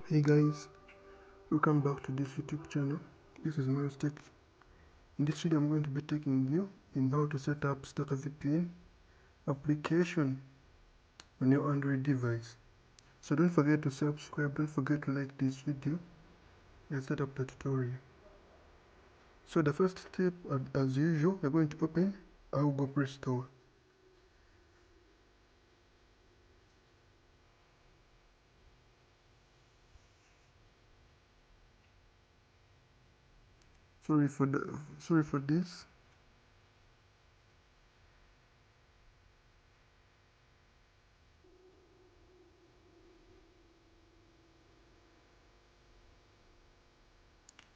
Hey guys, welcome back to this YouTube channel. This is Miles Tech. In this video I'm going to be taking you in how to set up Stark VPN application on your Android device. So don't forget to subscribe, don't forget to like this video and set up the tutorial. So the first step, as usual, we're going to open our Google Play Store. Sorry for this.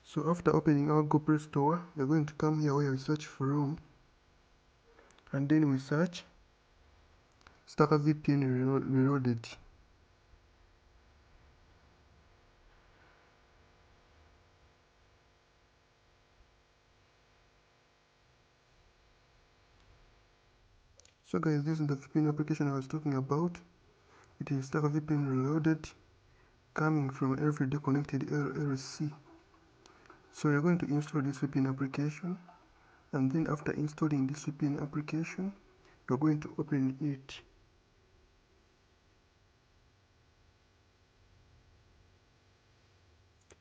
So after opening our Google Play Store, we're going to come here where we search for Room, and then we search Stark VPN Reloaded. So guys, this is the VPN application I was talking about. It is Stark VPN Reloaded, coming from Everyday Connected LLC. So you're going to install this VPN application, and then after installing this VPN application, you're going to open it.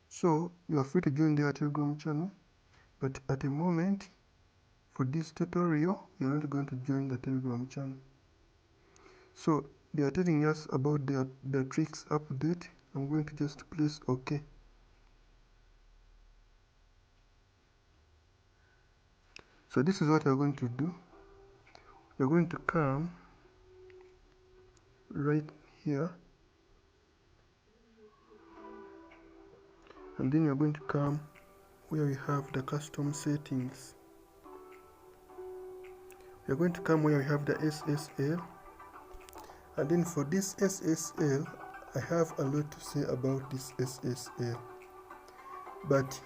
So you are free to join their Telegram channel, but at the moment, for this tutorial, you're not going to join the Telegram channel. So they are telling us about their tricks update. I'm going to just press OK. So this is what you're going to do. You're going to come right here, and then you're going to come where we have the custom settings. You're going to come where we have the SSL, and then for this SSL, I have a lot to say about this SSL, but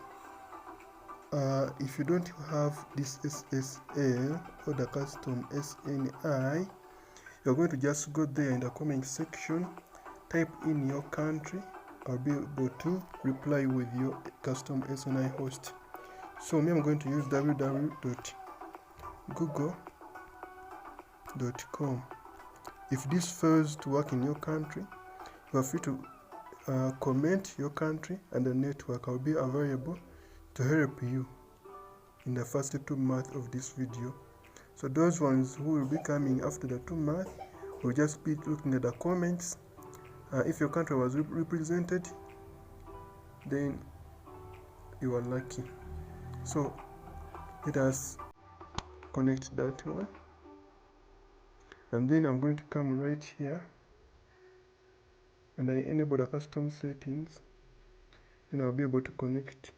if you don't have this SSL or the custom SNI, you're going to just go there in the comment section, type in your country. I'll be able to reply with your custom SNI host. So me, I'm going to use www.google.com. If this fails to work in your country, you are free to comment your country and the network. I'll be available to help you in the first 2 months of this video. So those ones who will be coming after the 2 months will just be looking at the comments. If your country was represented, then you are lucky. So let us connect that one, and then I'm going to come right here and I enable the custom settings, and I'll be able to connect.